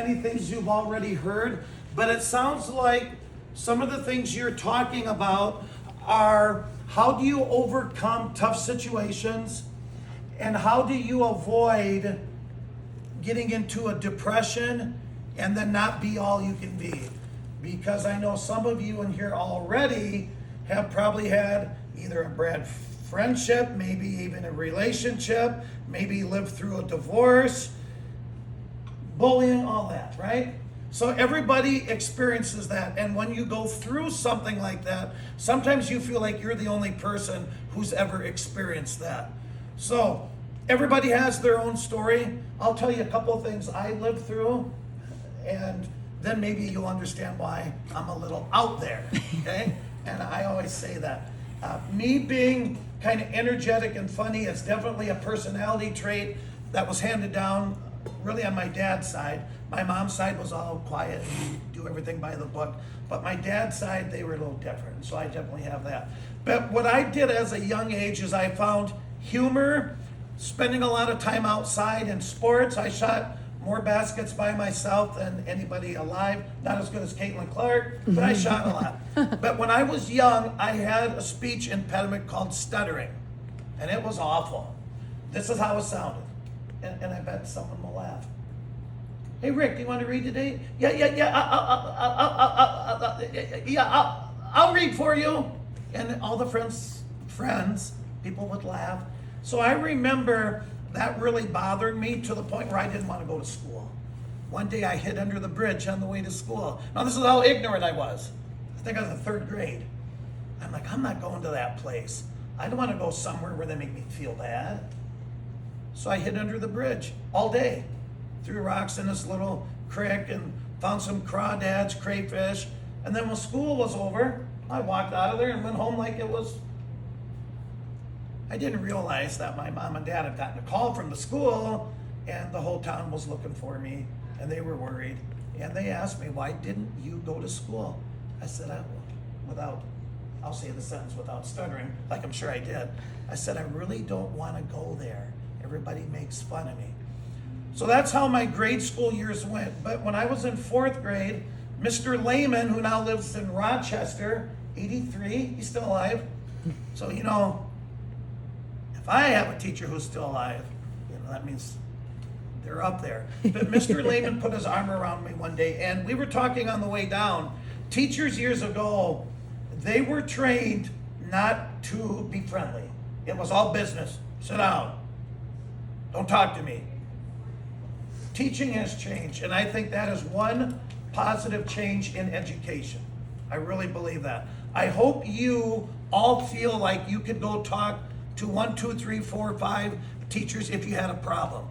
Many things you've already heard, but it sounds like some of the things you're talking about are how do you overcome tough situations and how do you avoid getting into a depression and then not be all you can be. Because I know some of you in here already have probably had either a bad friendship, maybe even a relationship, maybe lived through a divorce, bullying, all that, right? So everybody experiences that. And when you go through something like that, sometimes you feel like you're the only person who's ever experienced that. So everybody has their own story. I'll tell you a couple of things I lived through, and then maybe you'll understand why I'm a little out there, okay? And I always say that. Me being kind of energetic and funny is definitely a personality trait that was handed down really on my dad's side. My mom's side was all quiet and do everything by the book. But my dad's side, they were a little different. So I definitely have that. But what I did as a young age is I found humor, spending a lot of time outside in sports. I shot more baskets by myself than anybody alive. Not as good as Caitlin Clark, but I shot a lot. But when I was young, I had a speech impediment called stuttering. And it was awful. This is how it sounded. And I bet someone will laugh. Hey Rick, do you want to read today? Yeah. I'll read for you. And all the friends, people would laugh. So I remember that really bothered me to the point where I didn't want to go to school. One day I hid under the bridge on the way to school. Now this is how ignorant I was. I think I was in third grade. I'm like, I'm not going to that place. I don't want to go somewhere where they make me feel bad. So I hid under the bridge all day, threw rocks in this little creek and found some crawdads, crayfish. And then when school was over, I walked out of there and went home like it was. I didn't realize that my mom and dad had gotten a call from the school and the whole town was looking for me and they were worried. And they asked me, why didn't you go to school? I said, I'll say the sentence without stuttering, like I'm sure I did. I said, I really don't want to go there. Everybody makes fun of me. So that's how my grade school years went. But when I was in fourth grade, Mr. Lehman, who now lives in Rochester, 83, he's still alive. So, if I have a teacher who's still alive, that means they're up there. But Mr. Lehman put his arm around me one day, and we were talking on the way down. Teachers years ago, they were trained not to be friendly. It was all business. Sit down. Don't talk to me. Teaching has changed, and I think that is one positive change in education. I really believe that. I hope you all feel like you could go talk to 1, 2, 3, 4, 5 teachers if you had a problem.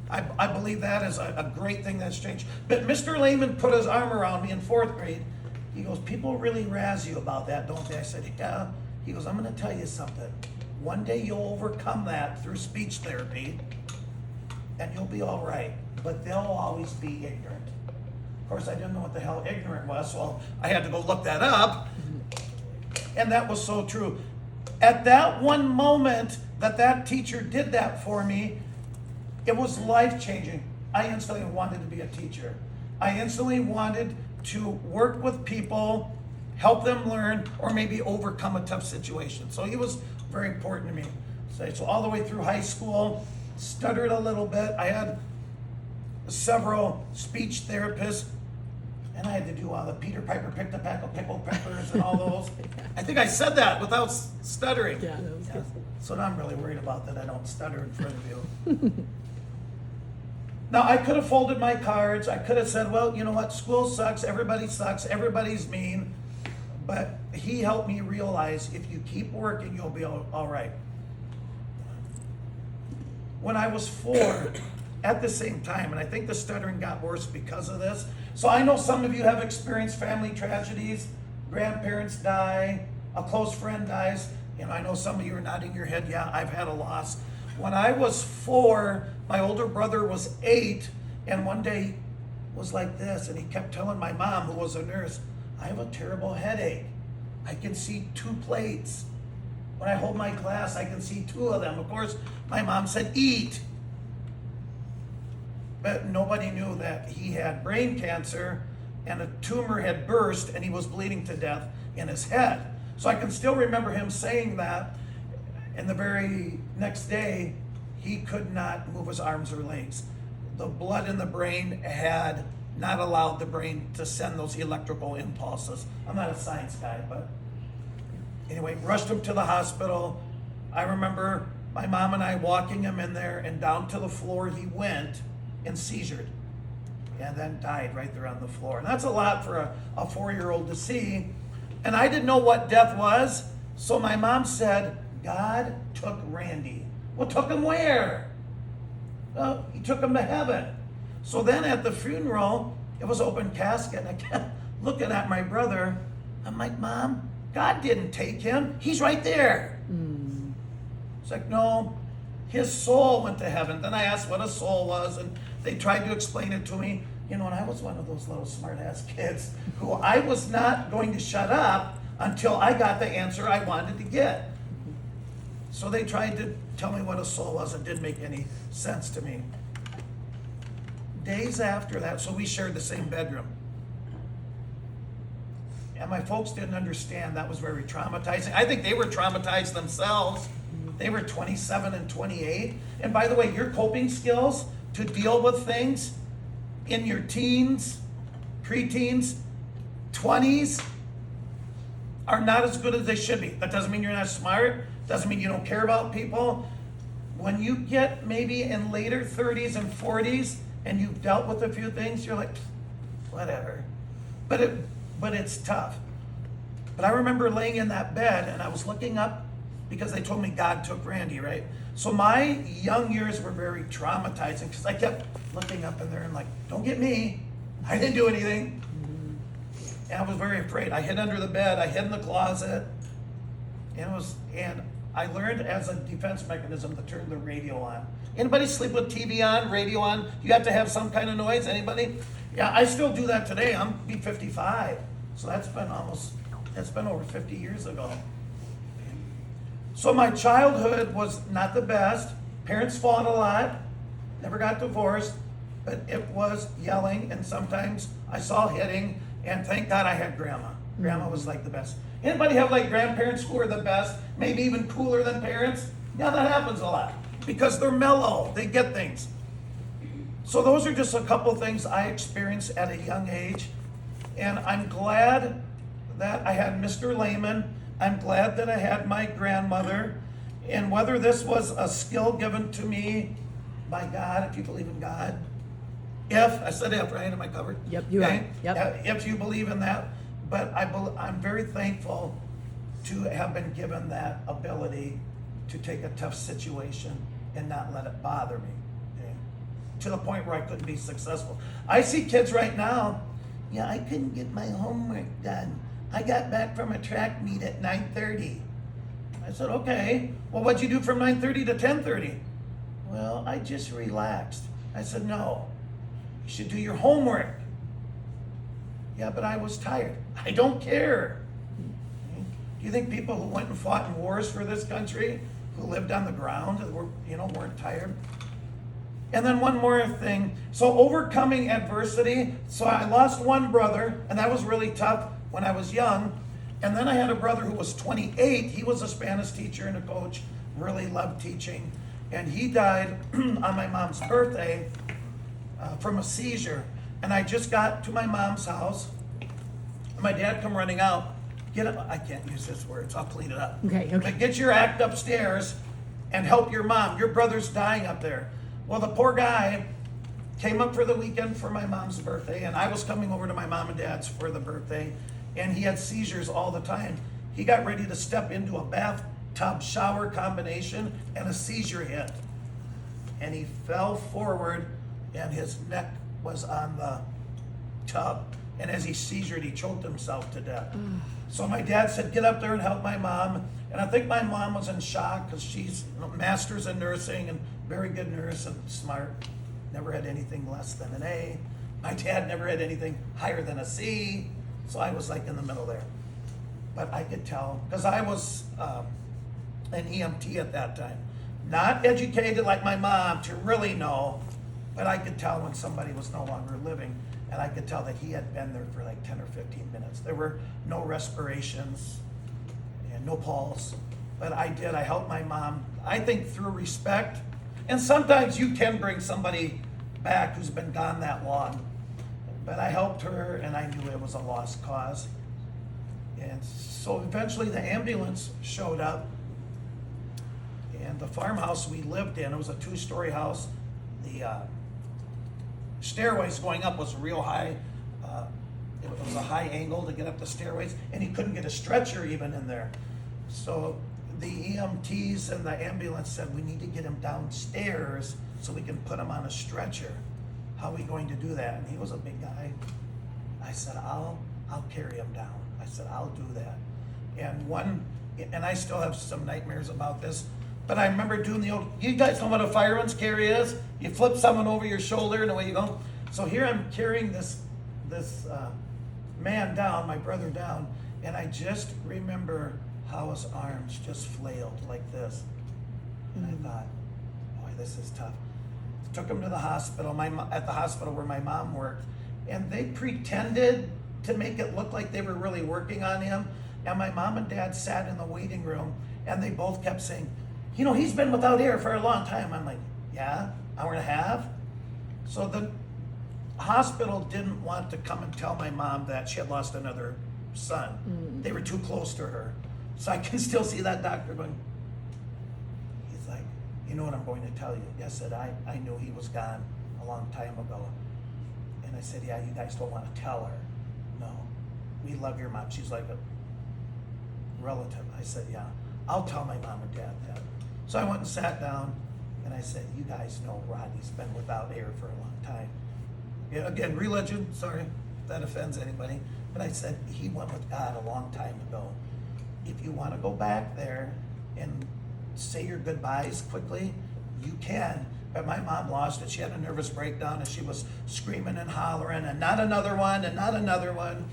I believe that is a great thing that's changed. But Mr. Lehman put his arm around me in fourth grade. He goes, people really razz you about that, don't they? I said, yeah. He goes, I'm going to tell you something. One day you'll overcome that through speech therapy, and you'll be all right. But they'll always be ignorant. Of course, I didn't know what the hell ignorant was, so I had to go look that up. And that was so true. At that one moment that teacher did that for me, it was life-changing. I instantly wanted to be a teacher. I instantly wanted to work with people, help them learn, or maybe overcome a tough situation. So he was very important to me. So all the way through high school, stuttered a little bit. I had several speech therapists, and I had to do all the Peter Piper picked a pack of pickled peppers and all those. I think I said that without stuttering. Yeah, that was good. So now I'm really worried about that I don't stutter in front of you. Now, I could have folded my cards. I could have said, well, you know what? School sucks. Everybody's mean. But he helped me realize if you keep working, you'll be all right. When I was 4, at the same time, and I think the stuttering got worse because of this. So I know some of you have experienced family tragedies. Grandparents die, a close friend dies. I know some of you are nodding your head, yeah, I've had a loss. When I was 4, my older brother was 8, and one day was like this, and he kept telling my mom, who was a nurse, I have a terrible headache. I can see 2 plates. When I hold my glass, I can see 2 of them. Of course, my mom said, eat. but nobody knew that he had brain cancer and a tumor had burst and he was bleeding to death in his head. So I can still remember him saying that, and the very next day, he could not move his arms or legs. The blood in the brain had not allowed the brain to send those electrical impulses. I'm not a science guy, but anyway, rushed him to the hospital. I remember my mom and I walking him in there, and down to the floor he went and seizured, and then died right there on the floor. And that's a lot for a 4-year-old to see. And I didn't know what death was, so my mom said, God took Randy. Well, took him where? Well, he took him to heaven. So then at the funeral, it was open casket, and I kept looking at my brother. I'm like, Mom, God didn't take him. He's right there. It's like, no, his soul went to heaven. Then I asked what a soul was, and they tried to explain it to me. You know, and I was one of those little smart-ass kids who I was not going to shut up until I got the answer I wanted to get. So they tried to tell me what a soul was. It didn't make any sense to me. Days after that, so we shared the same bedroom. And my folks didn't understand. That was very traumatizing. I think they were traumatized themselves. They were 27 and 28. And by the way, your coping skills to deal with things in your teens, preteens, 20s are not as good as they should be. That doesn't mean you're not smart. Doesn't mean you don't care about people. When you get maybe in later 30s and 40s and you've dealt with a few things, you're like, whatever. But it's tough. But I remember laying in that bed and I was looking up because they told me God took Randy, right? So my young years were very traumatizing because I kept looking up in there and like, don't get me. I didn't do anything. And I was very afraid. I hid under the bed. I hid in the closet. And I learned as a defense mechanism to turn the radio on. Anybody sleep with TV on, radio on? You have to have some kind of noise? Anybody? Yeah, I still do that today. I'm be 55. So that's been over 50 years ago. So my childhood was not the best. Parents fought a lot. Never got divorced. But it was yelling, and sometimes I saw hitting, and thank God I had grandma. Grandma was like the best. Anybody have like grandparents who are the best, maybe even cooler than parents? Yeah, that happens a lot because they're mellow, they get things. So those are just a couple things I experienced at a young age, and I'm glad that I had Mr. Lehman. I'm glad that I had my grandmother, and whether this was a skill given to me by God, if you believe in God, I said if, right? Am I covered? Yep, you are. Yep. If you believe in that, but I'm very thankful to have been given that ability to take a tough situation and not let it bother me, okay? To the point where I couldn't be successful. I see kids right now, I couldn't get my homework done. I got back from a track meet at 9:30. I said, okay, well, what'd you do from 9:30 to 10:30? Well, I just relaxed. I said, no, you should do your homework. Yeah, but I was tired. I don't care. Do you think people who went and fought in wars for this country, who lived on the ground, weren't tired? And then one more thing. So overcoming adversity. So I lost one brother, and that was really tough when I was young. And then I had a brother who was 28. He was a Spanish teacher and a coach, really loved teaching. And he died on my mom's birthday from a seizure. And I just got to my mom's house. And my dad come running out. I can't use this words. I'll clean it up. Okay. But get your act upstairs and help your mom. Your brother's dying up there. Well, the poor guy came up for the weekend for my mom's birthday, and I was coming over to my mom and dad's for the birthday, and he had seizures all the time. He got ready to step into a bathtub shower combination, and a seizure hit. And he fell forward, and his neck was on the tub. And as he seizured, he choked himself to death. So my dad said, get up there and help my mom. And I think my mom was in shock because she's master's in nursing and very good nurse and smart. Never had anything less than an A. My dad never had anything higher than a C. So I was like in the middle there. But I could tell, because I was an EMT at that time. Not educated like my mom to really know, but I could tell when somebody was no longer living, and I could tell that he had been there for like 10 or 15 minutes. There were no respirations and no pulse, but I helped my mom, I think through respect, and sometimes you can bring somebody back who's been gone that long, but I helped her and I knew it was a lost cause. And so eventually the ambulance showed up, and the farmhouse we lived in, it was a 2-story house. The stairways going up was real high. It was a high angle to get up the stairways, and he couldn't get a stretcher even in there. So the EMTs and the ambulance said, we need to get him downstairs so we can put him on a stretcher. How are we going to do that? And he was a big guy. I said, I'll carry him down. I said, I'll do that. And I still have some nightmares about this, but I remember doing the old, you guys know what a fireman's carry is? You flip someone over your shoulder and away you go. So here I'm carrying this man down, my brother down, and I just remember how his arms just flailed like this. And I thought, boy, this is tough. Took him to the hospital, at the hospital where my mom worked, and they pretended to make it look like they were really working on him. And my mom and dad sat in the waiting room, and they both kept saying, you know, he's been without air for a long time. I'm like, yeah, hour and a half? So the hospital didn't want to come and tell my mom that she had lost another son. They were too close to her. So I can still see that doctor going, he's like, you know what I'm going to tell you? I said, I knew he was gone a long time ago. And I said, yeah, you guys don't want to tell her. No, we love your mom. She's like a relative. I said, yeah, I'll tell my mom and dad that. So I went and sat down, and I said, you guys know Rodney's been without air for a long time. Yeah, again, religion, sorry if that offends anybody, but I said, he went with God a long time ago. If you want to go back there and say your goodbyes quickly, you can. But my mom lost it. She had a nervous breakdown, and she was screaming and hollering, and not another one, and not another one.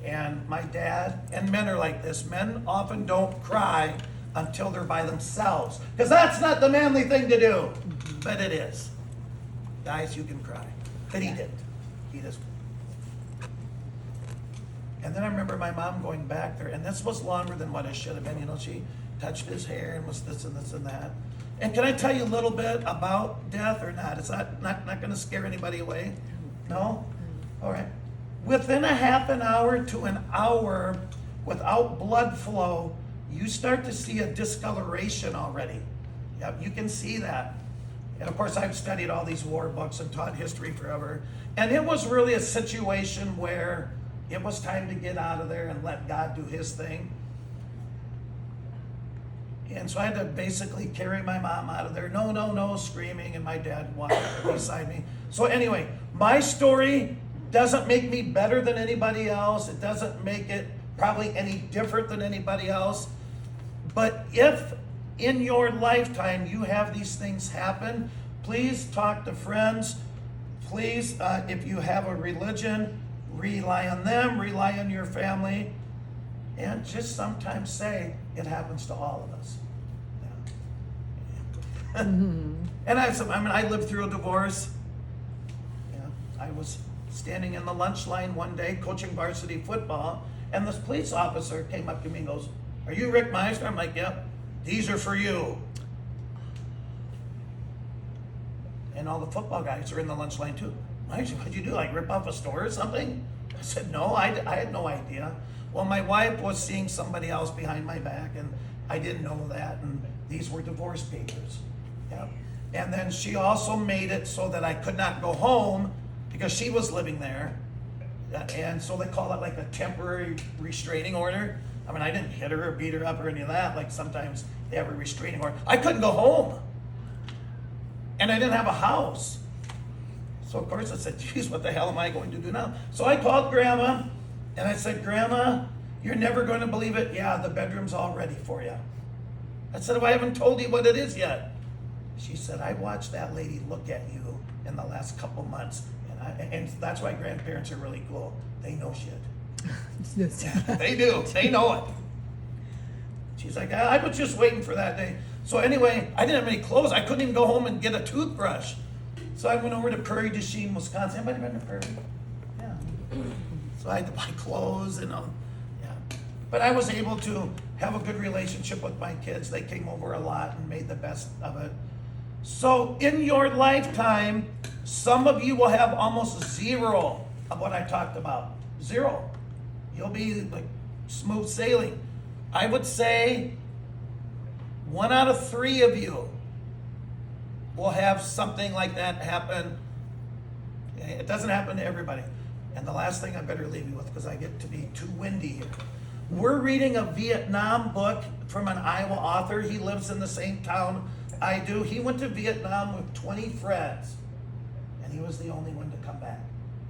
And my dad, and men are like this, men often don't cry until they're by themselves, because that's not the manly thing to do, but it is. Guys, you can cry, but he didn't. He just. And then I remember my mom going back there, and this was longer than what it should have been. You know, she touched his hair and was this and this and that. And can I tell you a little bit about death or not? It's not going to scare anybody away? No? All right. Within a half an hour to an hour without blood flow, you start to see a discoloration already. Yep, you can see that. And of course, I've studied all these war books and taught history forever. And it was really a situation where it was time to get out of there and let God do his thing. And so I had to basically carry my mom out of there. No, screaming, and my dad walked beside me. So anyway, my story doesn't make me better than anybody else. It doesn't make it probably any different than anybody else. But if in your lifetime you have these things happen, please talk to friends. Please, if you have a religion, rely on them, rely on your family, and just sometimes say, it happens to all of us. Yeah. And I lived through a divorce. Yeah. I was standing in the lunch line one day coaching varsity football, and this police officer came up to me and goes, are you Rick Meisner? I'm like, yep, these are for you. And all the football guys are in the lunch line too. What'd you do, like rip off a store or something? I said, no, I had no idea. Well, my wife was seeing somebody else behind my back, and I didn't know that, and these were divorce papers. Yep. And then she also made it so that I could not go home because she was living there. And so they call it like a temporary restraining order. I mean, I didn't hit her or beat her up or any of that. Like sometimes they have a restraining order. I couldn't go home. And I didn't have a house. So of course I said, geez, what the hell am I going to do now? So I called Grandma, and I said, Grandma, you're never going to believe it. Yeah, the bedroom's all ready for you. I said, well, I haven't told you what it is yet. She said, I watched that lady look at you in the last couple months. And that's why grandparents are really cool. They know shit. Yeah, they do. They know it. She's like, I was just waiting for that day. So anyway, I didn't have any clothes. I couldn't even go home and get a toothbrush. So I went over to Prairie du Chien, Wisconsin. Anybody been to Prairie? Yeah. So I had to buy clothes and, yeah. But I was able to have a good relationship with my kids. They came over a lot and made the best of it. So in your lifetime, some of you will have almost zero of what I talked about. Zero. You'll be like smooth sailing. I would say 1 out of 3 of you will have something like that happen. It doesn't happen to everybody. And the last thing I better leave you with, because I get to be too windy here. We're reading a Vietnam book from an Iowa author. He lives in the same town I do. He went to Vietnam with 20 friends, and he was the only one to come back.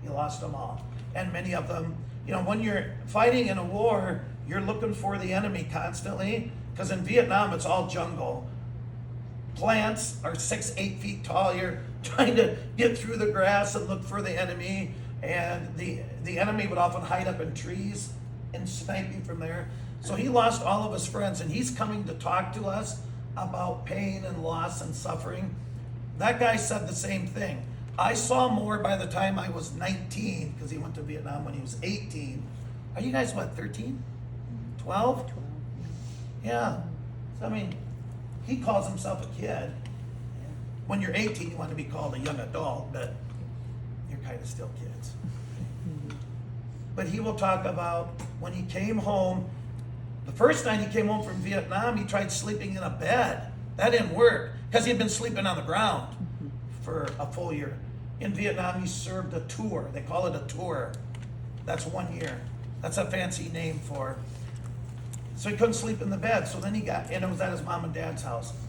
He lost them all. And many of them, you know, when you're fighting in a war, you're looking for the enemy constantly, because in Vietnam, it's all jungle. Plants are 6-8 feet tall. You're trying to get through the grass and look for the enemy, and the enemy would often hide up in trees and snipe you from there. So he lost all of his friends, and he's coming to talk to us about pain and loss and suffering. That guy said the same thing. I saw more by the time I was 19, because he went to Vietnam when he was 18. Are you guys, what, 13? 12? Yeah. So, I mean, he calls himself a kid. When you're 18, you want to be called a young adult, but you're kind of still kids. But he will talk about when he came home. The first night he came home from Vietnam, he tried sleeping in a bed. That didn't work, because he had been sleeping on the ground for a full year. In Vietnam, he served a tour. They call it a tour. That's 1 year. That's a fancy name for. So he couldn't sleep in the bed. So then he got, and it was at his mom and dad's house.